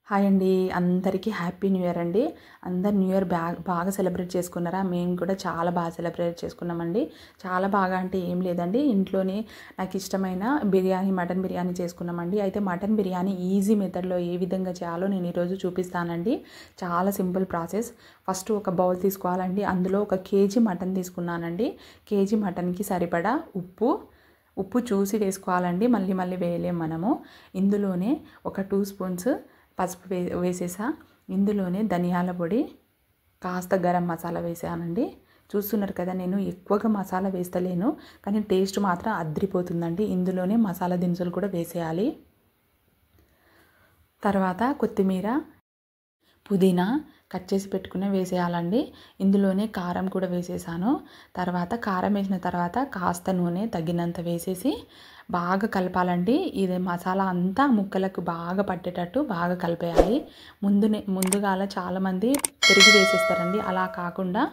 Hi అండి, అందరికీ happy new year అండి. అందరు న్యూ ఇయర్ బాగా సెలబ్రేట్ చేసుకున్నారా? మేము కూడా చాలా బాగా సెలబ్రేట్ చేసుకున్నామండి. చాలా బాగా అంటే ఏం లేదండి, ఇంట్లోనే నాకు ఇష్టమైన మటన్ బిర్యానీ చేసుకున్నామండి. అయితే మటన్ బిర్యానీ ఈజీ మెథడ్లో ఏ విధంగా చేయాలో నేను ఈరోజు చూపిస్తానండి. చాలా సింపుల్ ప్రాసెస్. ఫస్ట్ ఒక బౌల్ తీసుకోవాలండి. అందులో 1 కేజీ మటన్ తీసుకున్నానండి. కేజీ మటన్కి సరిపడా ఉప్పు చూసి వేసుకోవాలండి, మళ్ళీ వేయలేము మనము. ఇందులోనే ఒక 2 స్పూన్స్ పసుపు వేసేసా. ఇందులోనే ధనియాల పొడి, కాస్త గరం మసాలా వేసానండి. చూస్తున్నారు కదా, నేను ఎక్కువగా మసాలా వేస్తలేను, కానీ టేస్ట్ మాత్రం అద్రిపోతుందండి. ఇందులోనే మసాలా దినుసులు కూడా వేసేయాలి. తర్వాత కొత్తిమీర, పుదీనా కట్ చేసి పెట్టుకుని వేసేయాలండి. ఇందులోనే కారం కూడా వేసేసాను. తర్వాత కారం వేసిన తర్వాత కాస్త నూనె తగినంత వేసేసి బాగా కలపాలండి. ఇది మసాలా అంతా ముక్కలకు బాగా పట్టేటట్టు బాగా కలిపేయాలి. ముందుగాల చాలామంది పెరుగు వేసేస్తారండి. అలా కాకుండా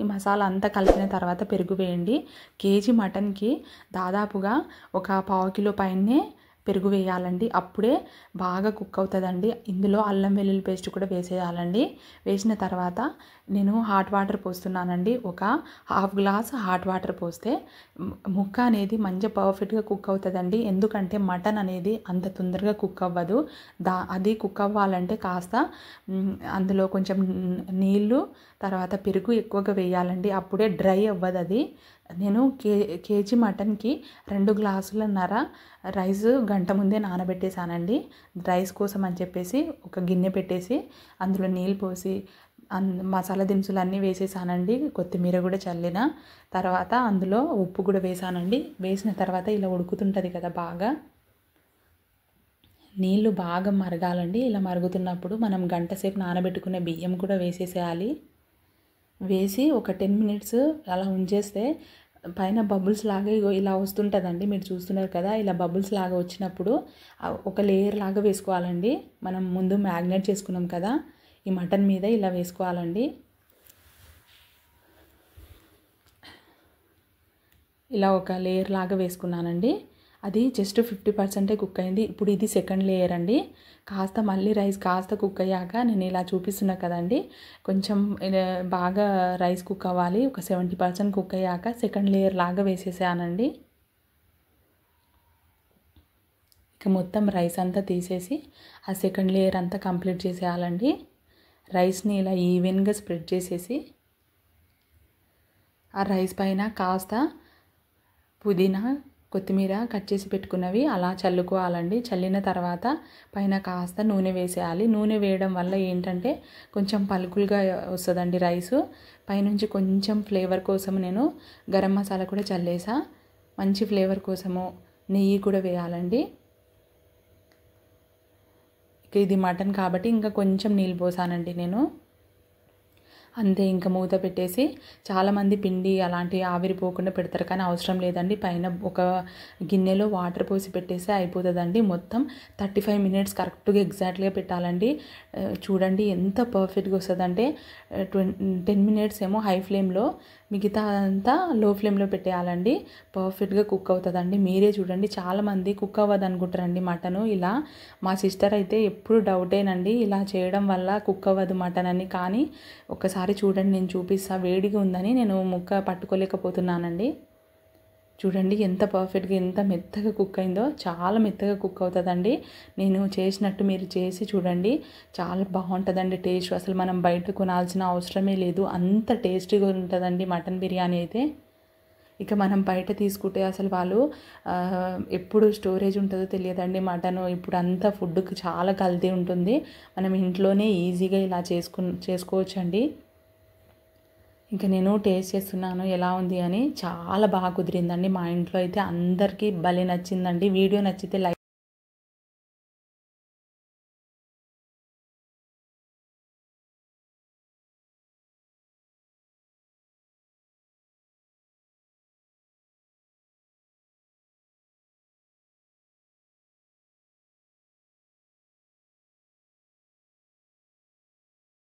ఈ మసాలా అంతా కలిపిన తర్వాత పెరుగు వేయండి. కేజీ మటన్కి దాదాపుగా ఒక 1/2 కిలో పైనే పెరుగు వేయాలండి. అప్పుడే బాగా కుక్ అవుతుందండి. ఇందులో అల్లం వెల్లుల్లి పేస్ట్ కూడా వేసేయాలండి. వేసిన తర్వాత నేను హాట్ వాటర్ పోస్తున్నానండి. ఒక 1/2 గ్లాస్ హాట్ వాటర్ పోస్తే ముక్క అనేది మంచిగా పర్ఫెక్ట్గా కుక్ అవుతుందండి. ఎందుకంటే మటన్ అనేది అంత తొందరగా కుక్ అవ్వదు. అది కుక్ అవ్వాలంటే కాస్త అందులో కొంచెం నీళ్ళు, తర్వాత పెరుగు ఎక్కువగా వేయాలండి. అప్పుడే డ్రై అవ్వదు అది. నేను కేజీ మటన్కి 2 గ్లాసులన్నర రైస్ గంట ముందే నానబెట్టేశానండి. రైస్ కోసం అని చెప్పేసి ఒక గిన్నె పెట్టేసి అందులో నీళ్ళు పోసి మసాలా దినుసులు అన్నీ వేసేసానండి. కొత్తిమీర కూడా చల్లిన తర్వాత అందులో ఉప్పు కూడా వేసానండి. వేసిన తర్వాత ఇలా ఉడుకుతుంటుంది కదా, బాగా నీళ్ళు బాగా మరగాలండి. ఇలా మరుగుతున్నప్పుడు మనం గంట సేపు నానబెట్టుకునే బియ్యం కూడా వేసేసేయాలి. వేసి ఒక 10 మినిట్స్ అలా ఉంచేస్తే పైన బబుల్స్ లాగా ఇలా వస్తుంటుందండి. మీరు చూస్తున్నారు కదా, ఇలా బబుల్స్ లాగా వచ్చినప్పుడు ఒక లేయర్ లాగా వేసుకోవాలండి. మనం ముందు మ్యాగ్నేట్ చేసుకున్నాం కదా, ఈ మటన్ మీద ఇలా వేసుకోవాలండి. ఇలా ఒక లేయర్ లాగా వేసుకున్నానండి. అది జస్ట్ 50% కుక్ అయింది. ఇప్పుడు ఇది సెకండ్ లేయర్ అండి. కాస్త మళ్ళీ రైస్ కాస్త కుక్ అయ్యాక నేను ఇలా చూపిస్తున్నా కదండి, కొంచెం బాగా రైస్ కుక్ అవ్వాలి. ఒక 70% కుక్ అయ్యాక సెకండ్ లేయర్ లాగా వేసేసానండి. ఇక మొత్తం రైస్ అంతా తీసేసి ఆ సెకండ్ లేయర్ అంతా కంప్లీట్ చేసేయాలండి. రైస్ని ఇలా ఈవెన్గా స్ప్రెడ్ చేసేసి ఆ రైస్ పైన కాస్త పుదీనా, కొత్తిమీర కట్ చేసి పెట్టుకున్నవి అలా చల్లుకోవాలండి. చల్లిన తర్వాత పైన కాస్త నూనె వేసేయాలి. నూనె వేయడం వల్ల ఏంటంటే కొంచెం పలుకులుగా వస్తుందండి రైసు. పైనుంచి కొంచెం ఫ్లేవర్ కోసం నేను గరం మసాలా కూడా చల్లేసా. మంచి ఫ్లేవర్ కోసము నెయ్యి కూడా వేయాలండి. ఇది మటన్ కాబట్టి ఇంకా కొంచెం నీళ్ళు పోసానండి నేను. అంతే, ఇంకా మూత పెట్టేసి చాలామంది పిండి అలాంటి ఆవిరిపోకుండా పెడతారు, కానీ అవసరం లేదండి. పైన ఒక గిన్నెలో వాటర్ పోసి పెట్టేస్తే అయిపోతుందండి. మొత్తం 35 మినిట్స్ కరెక్ట్గా ఎగ్జాక్ట్గా పెట్టాలండి. చూడండి ఎంత పర్ఫెక్ట్గా వస్తుందంటే 10 మినిట్స్ ఏమో హై ఫ్లేమ్లో, మిగతా అంతా లో ఫ్లేమ్లో పెట్టేయాలండి. పర్ఫెక్ట్గా కుక్ అవుతుందండి. మీరే చూడండి, చాలామంది కుక్ అవ్వదు అనుకుంటారండి మటను. ఇలా మా సిస్టర్ అయితే ఎప్పుడు డౌటేనండి, ఇలా చేయడం వల్ల కుక్ అవ్వదు మటన్ అని. కానీ ఒకసారి చూడండి, నేను చూపిస్తా. వేడిగా ఉందని నేను ముక్క పట్టుకోలేకపోతున్నానండి. చూడండి ఎంత పర్ఫెక్ట్గా, ఎంత మెత్తగా కుక్ అయిందో. చాలా మెత్తగా కుక్ అవుతుందండి. నేను చేసినట్టు మీరు చేసి చూడండి, చాలా బాగుంటుందండి టేస్ట్. అసలు మనం బయట కొనాల్సిన అవసరమే లేదు, అంత టేస్టీగా ఉంటుందండి మటన్ బిర్యానీ అయితే. ఇక మనం బయట తీసుకుంటే అసలు వాళ్ళు ఎప్పుడు స్టోరేజ్ ఉంటుందో తెలియదండి మటను. ఇప్పుడు అంతా ఫుడ్కి చాలా కల్తీ ఉంటుంది. మనం ఇంట్లోనే ఈజీగా ఇలా చేసుకోవచ్చండి. ఇంకా నేను టేస్ట్ చేస్తున్నాను ఎలా ఉంది అని. చాలా బాగా కుదిరిందండి. మా ఇంట్లో అయితే అందరికీ భలే నచ్చిందండి. వీడియో నచ్చితే లైక్